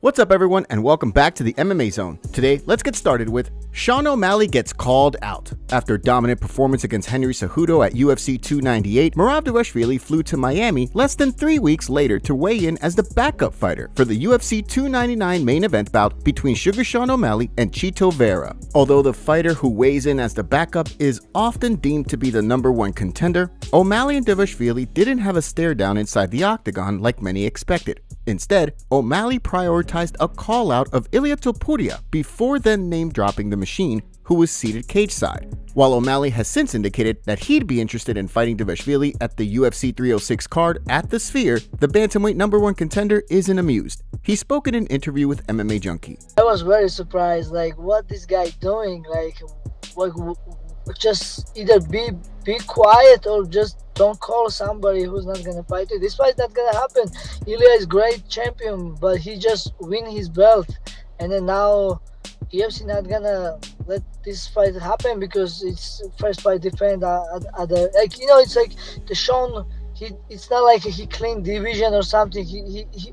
What's up everyone and welcome back to the MMA Zone. Today, let's get started with Sean O'Malley gets called out. After a dominant performance against Henry Cejudo at UFC 298, Masvidal flew to Miami less than 3 weeks later to weigh in as the backup fighter for the UFC 299 main event bout between Sugar Sean O'Malley and Chito Vera. Although the fighter who weighs in as the backup is often deemed to be the #1 contender, O'Malley and Dvalishvili didn't have a stare down inside the octagon like many expected. Instead, O'Malley prioritized a call-out of Ilia Topuria before then name-dropping the Machine, who was seated cage-side. While O'Malley has since indicated that he'd be interested in fighting Dvalishvili at the UFC 306 card at the Sphere, the bantamweight #1 contender isn't amused. He spoke in an interview with MMA Junkie. I was very surprised, what this guy doing? Just either be quiet or just don't call somebody who's not gonna fight you. This fight's not gonna happen. Ilya is great champion, but he just win his belt, and then now UFC not gonna let this fight happen because it's first fight defend other it's like the Sean. It's not like he cleaned division or something.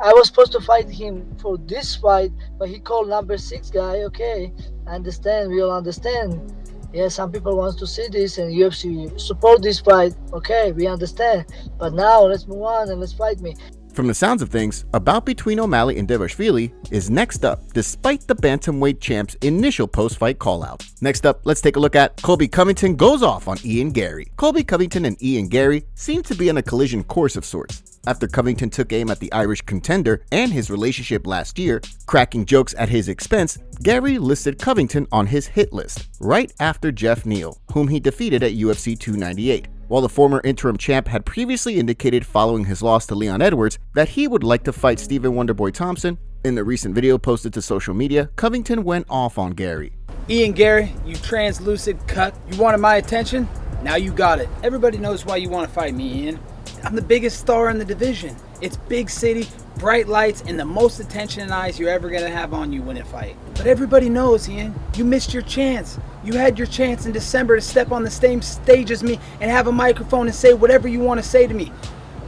I was supposed to fight him for this fight, but he called #6 guy. Okay, I understand. We all understand. Yeah, some people want to see this and UFC support this fight. Okay, we understand. But now let's move on and let's fight me. From the sounds of things, a bout between O'Malley and Dvalishvili is next up, despite the bantamweight champ's initial post-fight call-out. Next up, let's take a look at Colby Covington goes off on Ian Garry. Colby Covington and Ian Garry seem to be on a collision course of sorts. After Covington took aim at the Irish contender and his relationship last year, cracking jokes at his expense, Garry listed Covington on his hit list, right after Jeff Neal, whom he defeated at UFC 298. While the former interim champ had previously indicated following his loss to Leon Edwards that he would like to fight Stephen Wonderboy Thompson, in the recent video posted to social media, Covington went off on Garry. Ian Garry, you translucent cuck. You wanted my attention? Now you got it. Everybody knows why you want to fight me, Ian. I'm the biggest star in the division. It's big city, bright lights, and the most attention and eyes you're ever going to have on you when it fight. But everybody knows, Ian, you missed your chance. You had your chance in December to step on the same stage as me and have a microphone and say whatever you want to say to me.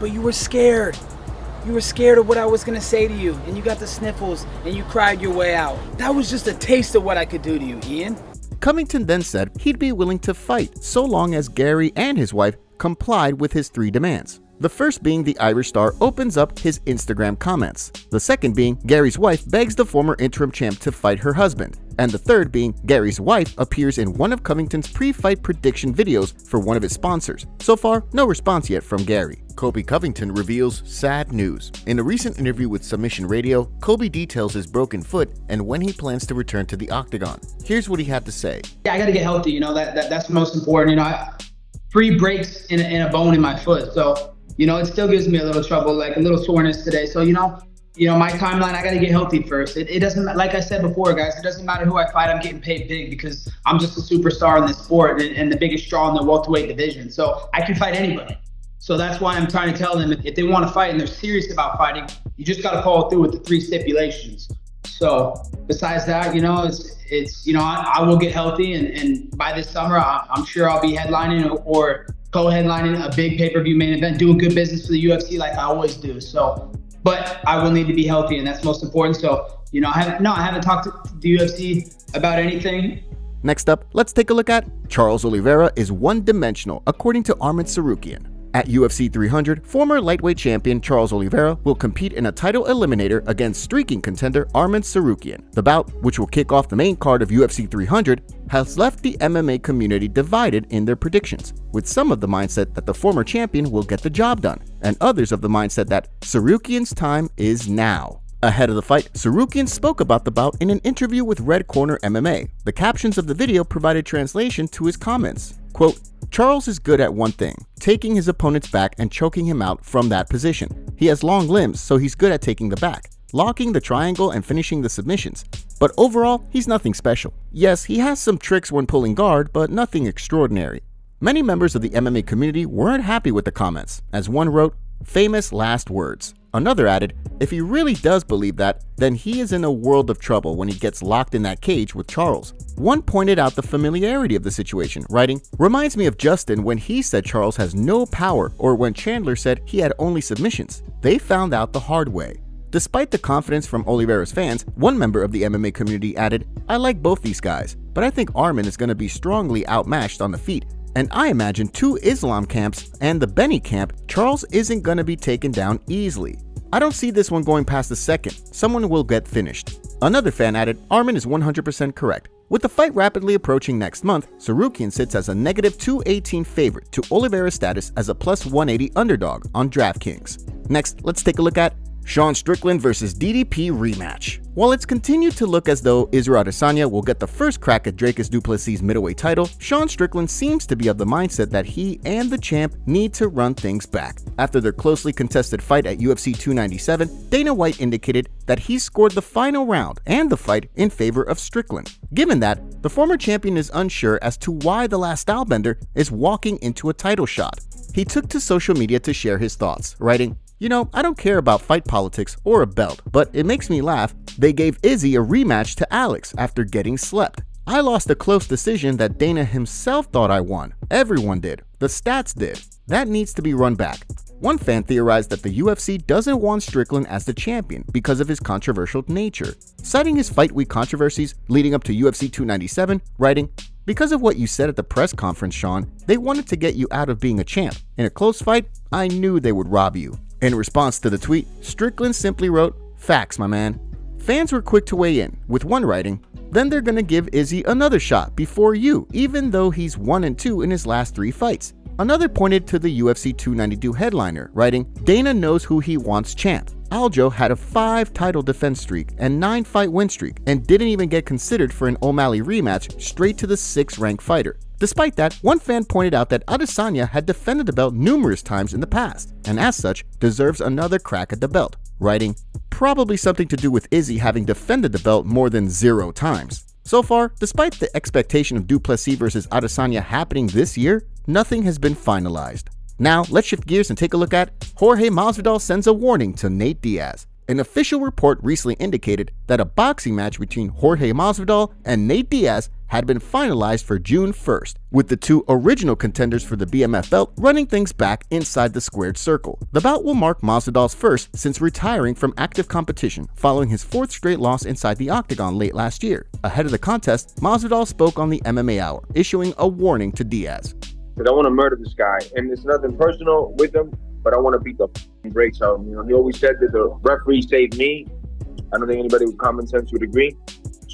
But you were scared. You were scared of what I was going to say to you, and you got the sniffles, and you cried your way out. That was just a taste of what I could do to you, Ian. Covington then said he'd be willing to fight so long as Garry and his wife complied with his 3 demands. The first being the Irish star opens up his Instagram comments. The second being Garry's wife begs the former interim champ to fight her husband. And the third being Garry's wife appears in one of Covington's pre-fight prediction videos for one of his sponsors. So far, no response yet from Garry. Colby Covington reveals sad news. In a recent interview with Submission Radio, Colby details his broken foot and when he plans to return to the octagon. Here's what he had to say. Yeah, I gotta get healthy, that's most important. 3 breaks in a bone in my foot. So, it still gives me a little trouble, like a little soreness today. So, my timeline, I got to get healthy first. It doesn't, like I said before, guys, it doesn't matter who I fight. I'm getting paid big because I'm just a superstar in this sport and the biggest draw in the welterweight division. So I can fight anybody. So that's why I'm trying to tell them if they want to fight and they're serious about fighting, you just got to follow through with the 3 stipulations. So besides that, I will get healthy and by this summer, I'm sure I'll be headlining or co-headlining a big pay-per-view main event, doing good business for the UFC like I always do. So, but I will need to be healthy, and that's most important. So, I haven't talked to the UFC about anything. Next up, let's take a look at Charles Oliveira is one-dimensional, according to Arman Tsarukyan. At UFC 300, former lightweight champion Charles Oliveira will compete in a title eliminator against streaking contender Arman Tsarukyan. The bout, which will kick off the main card of UFC 300, has left the MMA community divided in their predictions, with some of the mindset that the former champion will get the job done, and others of the mindset that Tsarukyan's time is now. Ahead of the fight, Tsarukyan spoke about the bout in an interview with Red Corner MMA. The captions of the video provided translation to his comments. Quote, Charles is good at one thing, taking his opponent's back and choking him out from that position. He has long limbs, so he's good at taking the back, locking the triangle and finishing the submissions. But overall, he's nothing special. Yes, he has some tricks when pulling guard, but nothing extraordinary. Many members of the MMA community weren't happy with the comments. As one wrote, famous last words. Another added, if he really does believe that, then he is in a world of trouble when he gets locked in that cage with Charles. One pointed out the familiarity of the situation, writing, reminds me of Justin when he said Charles has no power, or when Chandler said he had only submissions. They found out the hard way. Despite the confidence from Oliveira's fans, one member of the MMA community added, "I like both these guys, but I think Arman is going to be strongly outmatched on the feet. And I imagine two Islam camps and the Benny camp, Charles isn't going to be taken down easily. I don't see this one going past the second. Someone will get finished." Another fan added, "Arman is 100% correct. With the fight rapidly approaching next month, Tsarukyan sits as a -218 favorite to Oliveira's status as a +180 underdog on DraftKings." Next, let's take a look at Sean Strickland vs. DDP rematch. While it's continued to look as though Israel Adesanya will get the first crack at Dricus du Plessis' middleweight title, Sean Strickland seems to be of the mindset that he and the champ need to run things back. After their closely contested fight at UFC 297, Dana White indicated that he scored the final round and the fight in favor of Strickland. Given that, the former champion is unsure as to why the last stylebender is walking into a title shot. He took to social media to share his thoughts, writing, "You know, I don't care about fight politics or a belt, but it makes me laugh. They gave Izzy a rematch to Alex after getting slept. I lost a close decision that Dana himself thought I won. Everyone did. The stats did. That needs to be run back." One fan theorized that the UFC doesn't want Strickland as the champion because of his controversial nature, citing his fight week controversies leading up to UFC 297, writing, "Because of what you said at the press conference, Sean, they wanted to get you out of being a champ. In a close fight, I knew they would rob you." In response to the tweet, Strickland simply wrote, "Facts, my man." Fans were quick to weigh in, with one writing, "Then they're gonna give Izzy another shot before you, even though he's 1-2 in his last 3 fights. Another pointed to the UFC 292 headliner, writing, "Dana knows who he wants champ. Aljo had a 5 title defense streak and 9 fight win streak and didn't even get considered for an O'Malley rematch straight to the 6th ranked fighter." Despite that, one fan pointed out that Adesanya had defended the belt numerous times in the past, and as such, deserves another crack at the belt, writing, "Probably something to do with Izzy having defended the belt more than 0 times." So far, despite the expectation of du Plessis versus Adesanya happening this year, nothing has been finalized. Now, let's shift gears and take a look at Jorge Masvidal sends a warning to Nate Diaz. An official report recently indicated that a boxing match between Jorge Masvidal and Nate Diaz had been finalized for June 1st, with the 2 original contenders for the BMF belt running things back inside the squared circle. The bout will mark Masvidal's first since retiring from active competition following his 4th straight loss inside the octagon late last year. Ahead of the contest, Masvidal spoke on the MMA Hour, issuing a warning to Diaz. "Because I want to murder this guy, and it's nothing personal with him, but I want to beat the brakes out of him. You know, he always said that the referee saved me. I don't think anybody with common sense would agree.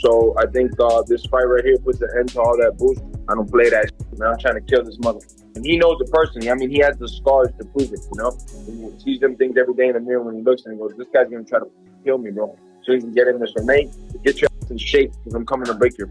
So I think this fight right here puts an end to all that bullshit. I don't play that shit, man. I'm trying to kill this mother." And he knows it personally. I mean, he has the scars to prove it, you know? He sees them things every day in the mirror when he looks and he goes, "This guy's going to try to kill me, bro." So he can get in this for Nate. Get your ass in shape because I'm coming to break your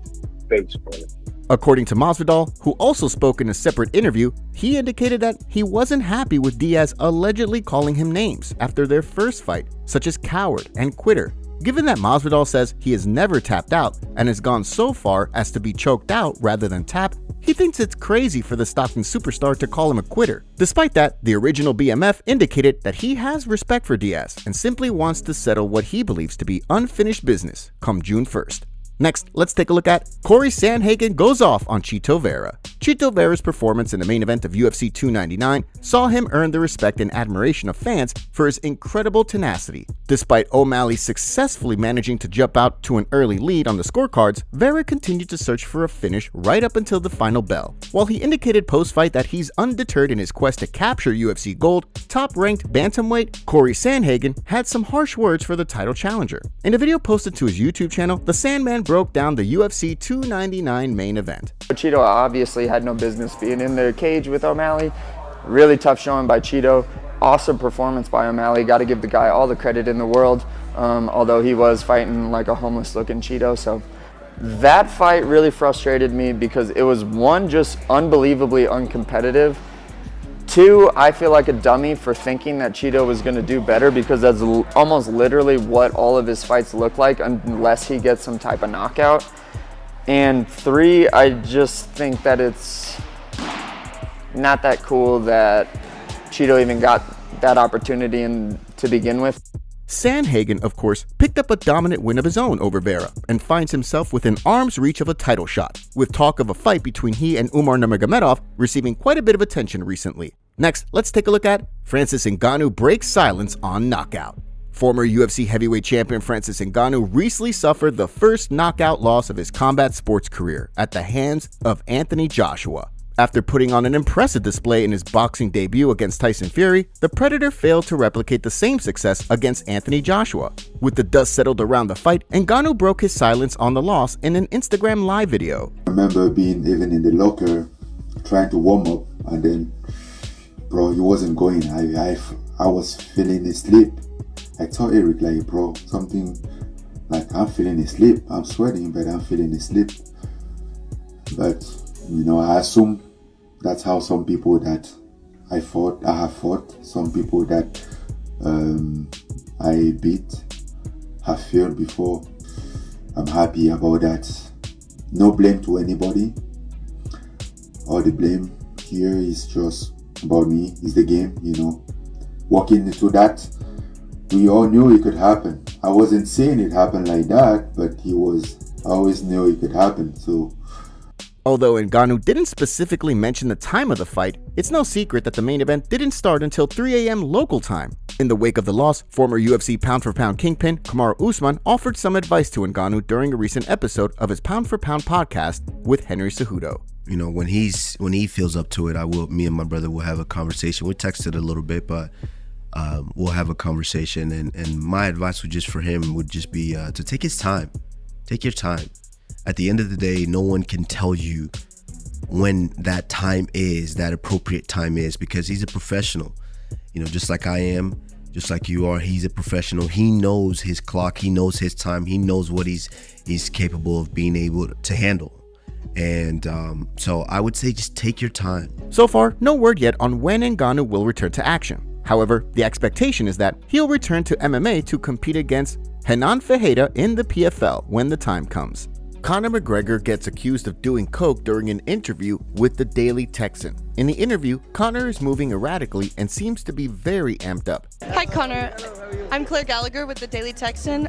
face, brother. According to Masvidal, who also spoke in a separate interview, he indicated that he wasn't happy with Diaz allegedly calling him names after their first fight, such as coward and quitter. Given that Masvidal says he has never tapped out and has gone so far as to be choked out rather than tap, he thinks it's crazy for the Stockton superstar to call him a quitter. Despite that, the original BMF indicated that he has respect for Diaz and simply wants to settle what he believes to be unfinished business come June 1st. Next, let's take a look at Cory Sandhagen goes off on Chito Vera. Chito Vera's performance in the main event of UFC 299 saw him earn the respect and admiration of fans for his incredible tenacity. Despite O'Malley successfully managing to jump out to an early lead on the scorecards, Vera continued to search for a finish right up until the final bell. While he indicated post-fight that he's undeterred in his quest to capture UFC gold, top-ranked bantamweight Cory Sandhagen had some harsh words for the title challenger. In a video posted to his YouTube channel, the Sandman broke down the UFC 299 main event. Chito obviously had no business being in the cage with O'Malley. Really tough showing by Chito. Awesome performance by O'Malley. Got to give the guy all the credit in the world, although he was fighting like a homeless looking Chito. So that fight really frustrated me because it was, one, just unbelievably uncompetitive. 2, I feel like a dummy for thinking that Chito was going to do better because that's almost literally what all of his fights look like unless he gets some type of knockout. And 3, I just think that it's not that cool that Chito even got that opportunity to begin with. Sandhagen, of course, picked up a dominant win of his own over Vera and finds himself within arm's reach of a title shot, with talk of a fight between he and Umar Nurmagomedov receiving quite a bit of attention recently. Next, let's take a look at Francis Ngannou breaks silence on knockout. Former UFC heavyweight champion Francis Ngannou recently suffered the first knockout loss of his combat sports career at the hands of Anthony Joshua. After putting on an impressive display in his boxing debut against Tyson Fury, the Predator failed to replicate the same success against Anthony Joshua. With the dust settled around the fight, Ngannou broke his silence on the loss in an Instagram live video. I remember being even in the locker trying to warm up, and then, bro, he wasn't going. I was feeling asleep. I told Eric, like, bro, something, like, I'm feeling asleep. I'm sweating, but I'm feeling asleep. But, you know, I assume that's how some people that I have fought, some people that I beat have failed before. I'm happy about that. No blame to anybody. All the blame here is just about me. It's the game, you know. Walking into that, we all knew it could happen. I wasn't saying it happened like that, but I always knew it could happen. So, although Ngannou didn't specifically mention the time of the fight, it's no secret that the main event didn't start until 3 a.m. local time. In the wake of the loss, former UFC pound-for-pound kingpin Kamaru Usman offered some advice to Ngannou during a recent episode of his Pound for Pound podcast with Henry Cejudo. You know, when he feels up to it, me and my brother will have a conversation. We texted a little bit, but we'll have a conversation. And my advice would just be to take his time. Take your time. At the end of the day, no one can tell you when that time is, that appropriate time is, because he's a professional. You know, just like I am, just like you are, he's a professional. He knows his clock, he knows his time, he knows what he's capable of being able to handle. And so I would say just take your time. So far, no word yet on when Ngannou will return to action. However, the expectation is that he'll return to MMA to compete against Renan Ferreira in the PFL when the time comes. Conor McGregor gets accused of doing coke during an interview with the Daily Texan. In the interview, Conor is moving erratically and seems to be very amped up. Hi Conor, I'm Claire Gallagher with the Daily Texan.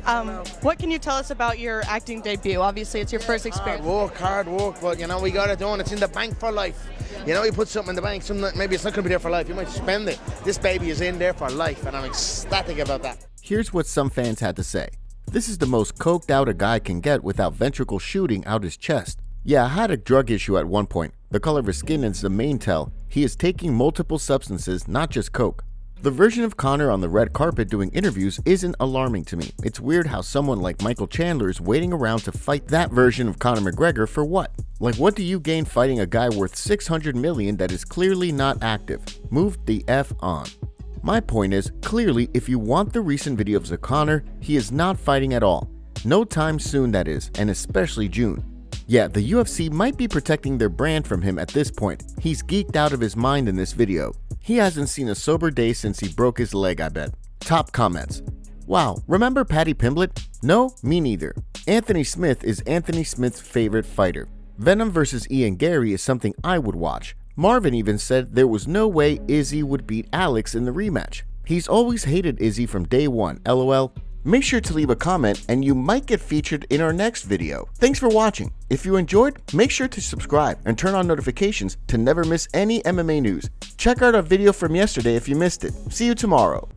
What can you tell us about your acting debut? Obviously it's your first experience. Hard work, but you know, we got it done. It's in the bank for life. You know, you put something in the bank, maybe it's not going to be there for life. You might spend it. This baby is in there for life, and I'm ecstatic about that. Here's what some fans had to say. This is the most coked out a guy can get without ventricle shooting out his chest. Yeah, I had a drug issue at one point. The color of his skin is the main tell. He is taking multiple substances, not just coke. The version of Conor on the red carpet doing interviews isn't alarming to me. It's weird how someone like Michael Chandler is waiting around to fight that version of Conor McGregor for what? Like, what do you gain fighting a guy worth $600 million that is clearly not active? Move the F on. My point is, clearly, if you want the recent videos of Conor, he is not fighting at all. No time soon, that is, and especially June. Yeah, the UFC might be protecting their brand from him at this point. He's geeked out of his mind in this video. He hasn't seen a sober day since he broke his leg, I bet. Top comments. Wow, remember Paddy Pimblett? No, me neither. Anthony Smith is Anthony Smith's favorite fighter. Venom vs. Ian Garry is something I would watch. Marvin even said there was no way Izzy would beat Alex in the rematch. He's always hated Izzy from day one, lol. Make sure to leave a comment and you might get featured in our next video. Thanks for watching. If you enjoyed, make sure to subscribe and turn on notifications to never miss any MMA news. Check out our video from yesterday if you missed it. See you tomorrow.